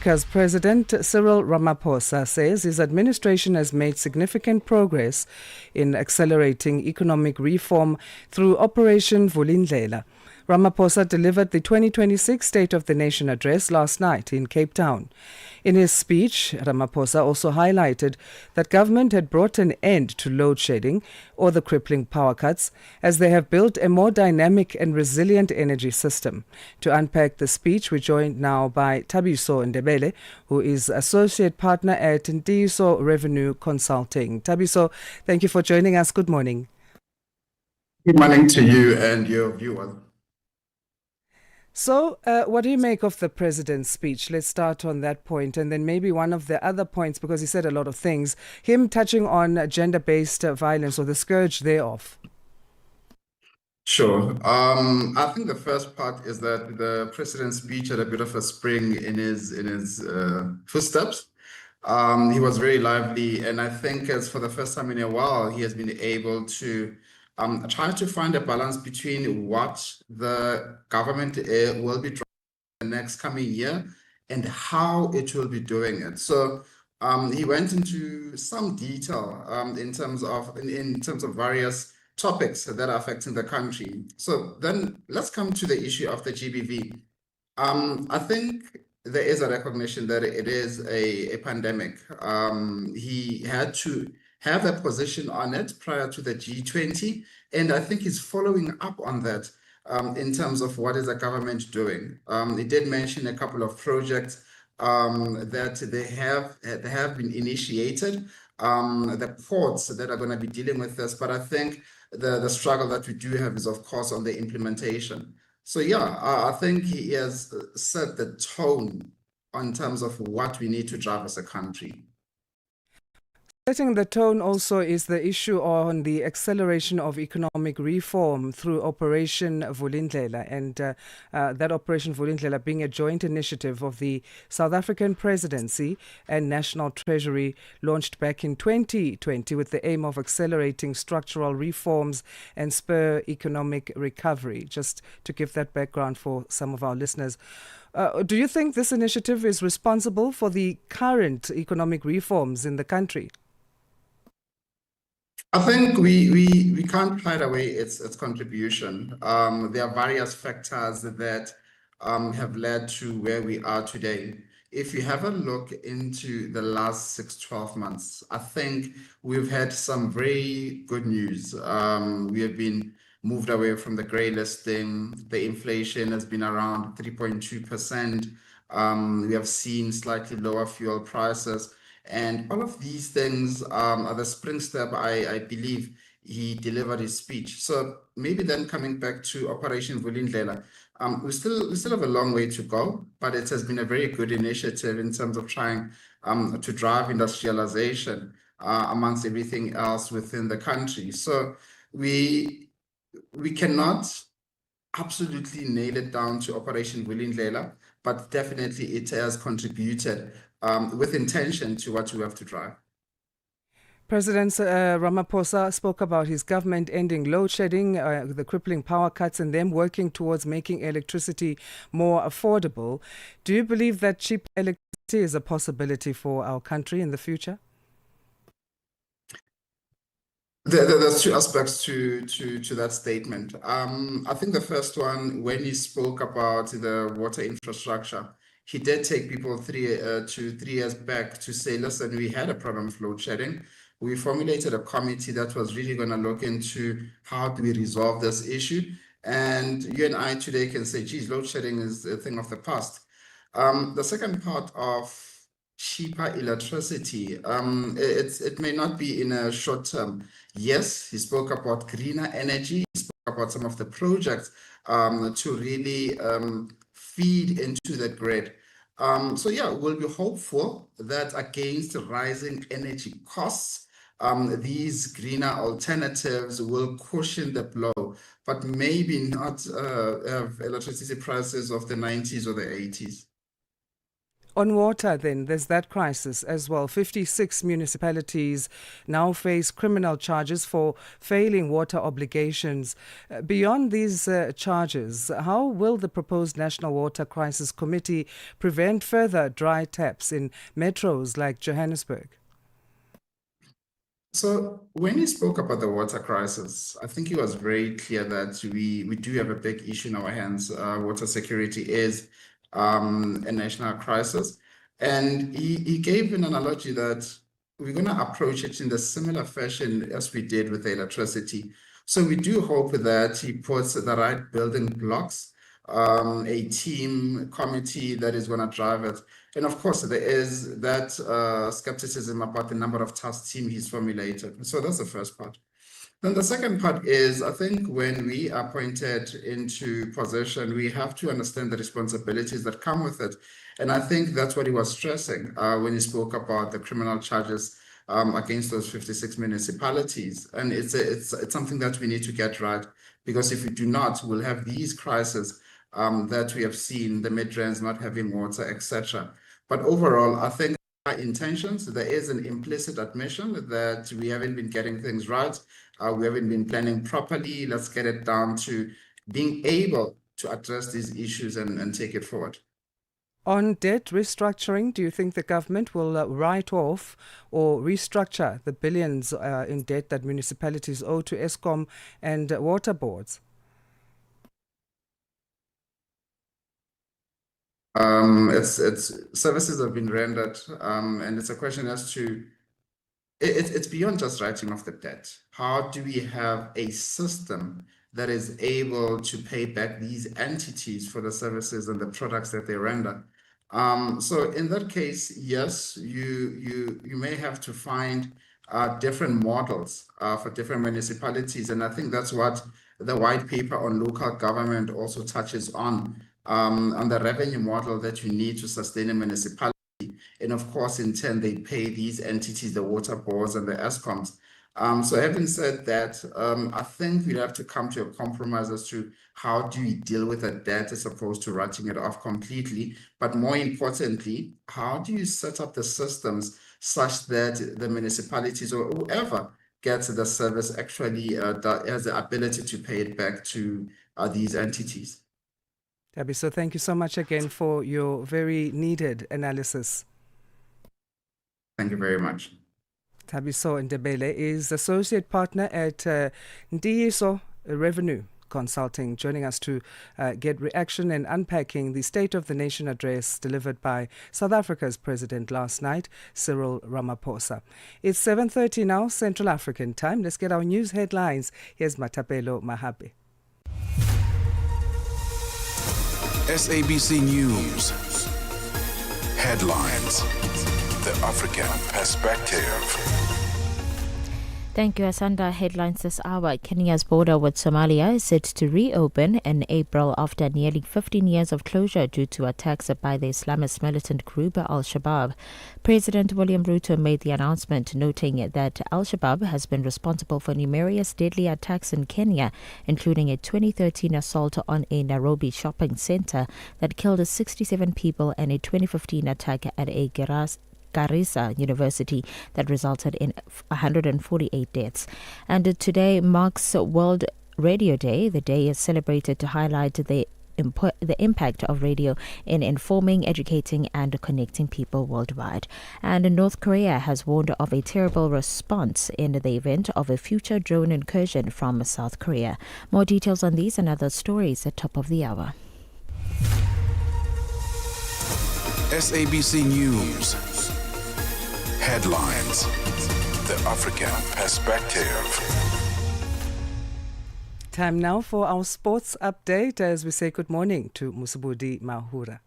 Because President Cyril Ramaphosa says his administration has made significant progress in accelerating economic reform through Operation Vulindlela. Ramaphosa delivered the 2026 State of the Nation address last night in Cape Town. In his speech, Ramaphosa also highlighted that government had brought an end to load shedding or the crippling power cuts, as they have built a more dynamic and resilient energy system. To unpack the speech, we're joined now by Thabiso Ndebele, who is Associate Partner at Ntiyiso Revenue Consulting. Thabiso, thank you for joining us. Good morning. Good morning to you and your viewers. So, what do you make of the president's speech? Let's start on that point, and then maybe one of the other points, because he said a lot of things, him touching on gender-based violence or the scourge thereof. Sure. I think the first part is that the president's speech had a bit of a spring in his footsteps. He was very lively, and I think as for the first time in a while, he has been able to try to find a balance between what the government will be trying the next coming year and how it will be doing it. So he went into some detail in terms of various topics that are affecting the country. So then let's come to the issue of the GBV. I think there is a recognition that it is a pandemic. He had to have a position on it prior to the G20, and I think he's following up on that in terms of what is the government doing. He did mention a couple of projects that they have been initiated, the ports that are going to be dealing with this, but I think the struggle that we do have is, of course, on the implementation. So yeah, I think he has set the tone in terms of what we need to drive as a country. Setting the tone also is the issue on the acceleration of economic reform through Operation Vulindlela, and that Operation Vulindlela being a joint initiative of the South African Presidency and National Treasury, launched back in 2020 with the aim of accelerating structural reforms and spur economic recovery. Just to give that background for some of our listeners. Do you think this initiative is responsible for the current economic reforms in the country? I think we can't hide away its contribution. There are various factors that have led to where we are today. If you have a look into the last 6-12 months, I think we've had some very good news. We have been moved away from the grey listing. The inflation has been around 3.2%. We have seen slightly lower fuel prices. And all of these things are the spring step, I believe he delivered his speech. So maybe then coming back to Operation Vulindlela, we still have a long way to go, but it has been a very good initiative in terms of trying to drive industrialization amongst everything else within the country. So we cannot absolutely nail it down to Operation Vulindlela, but definitely it has contributed with intention to what we have to drive. President Ramaphosa spoke about his government ending load shedding, the crippling power cuts, and them working towards making electricity more affordable. Do you believe that cheap electricity is a possibility for our country in the future? There's two aspects to that statement. I think the first one, when he spoke about the water infrastructure, he did take people 3 to 3 years back to say, listen, we had a problem with load shedding. We formulated a committee that was really going to look into how do we resolve this issue. And you and I today can say, geez, load shedding is a thing of the past. The second part of cheaper electricity, it may not be in a short term. Yes, he spoke about greener energy. He spoke about some of the projects to really feed into the grid. So yeah, we'll be hopeful that against rising energy costs, these greener alternatives will cushion the blow, but maybe not have electricity prices of the 90s or the 80s. On water, then, there's that crisis as well. 56 municipalities now face criminal charges for failing water obligations. Beyond these charges, how will the proposed National Water Crisis Committee prevent further dry taps in metros like Johannesburg? So when he spoke about the water crisis, I think he was very clear that we do have a big issue in our hands. Water security is a national crisis. And he gave an analogy that we're going to approach it in the similar fashion as we did with electricity. So we do hope that he puts the right building blocks, a team committee that is going to drive it. And of course, there is that skepticism about the number of task team he's formulated. So that's the first part. Then the second part is, I think when we are appointed into position, we have to understand the responsibilities that come with it. And I think that's what he was stressing when he spoke about the criminal charges against those 56 municipalities. And it's something that we need to get right, because if we do not, we'll have these crises that we have seen, the Midrand not having water, etc. But overall, I think our intentions, there is an implicit admission that we haven't been getting things right. We haven't been planning properly. Let's get it down to being able to address these issues and take it forward. On debt restructuring, do you think the government will write off or restructure the billions in debt that municipalities owe to Eskom and water boards? It's services have been rendered, and it's a question as to it's beyond just writing off the debt. How do we have a system that is able to pay back these entities for the services and the products that they render? So in that case, yes, you may have to find different models for different municipalities, and I think that's what the white paper on local government also touches on the revenue model that you need to sustain a municipality. And of course, in turn, they pay these entities, the water boards and the Escoms. So having said that, I think we'd have to come to a compromise as to how do we deal with that debt as opposed to writing it off completely. But more importantly, how do you set up the systems such that the municipalities or whoever gets the service actually has the ability to pay it back to these entities? Thabiso, thank you so much again for your very needed analysis. Thank you very much. Thabiso Ndebele is associate partner at Ntiyiso Revenue Consulting, joining us to get reaction and unpacking the State of the Nation address delivered by South Africa's president last night, Cyril Ramaphosa. It's 7:30 now, Central African time. Let's get our news headlines. Here's Matapelo Mahabe. SABC News. Headlines. The African Perspective. Thank you, Asanda. Headlines this hour. Kenya's border with Somalia is set to reopen in April after nearly 15 years of closure due to attacks by the Islamist militant group Al-Shabaab. President William Ruto made the announcement, noting that Al-Shabaab has been responsible for numerous deadly attacks in Kenya, including a 2013 assault on a Nairobi shopping center that killed 67 people and a 2015 attack at a Garissa University that resulted in 148 deaths. And today marks World Radio Day. The day is celebrated to highlight the impact of radio in informing, educating and connecting people worldwide. And North Korea has warned of a terrible response in the event of a future drone incursion from South Korea. More details on these and other stories at top of the hour. SABC News. Headlines. The African Perspective. Time now for our sports update as we say good morning to Musubudi Mahura.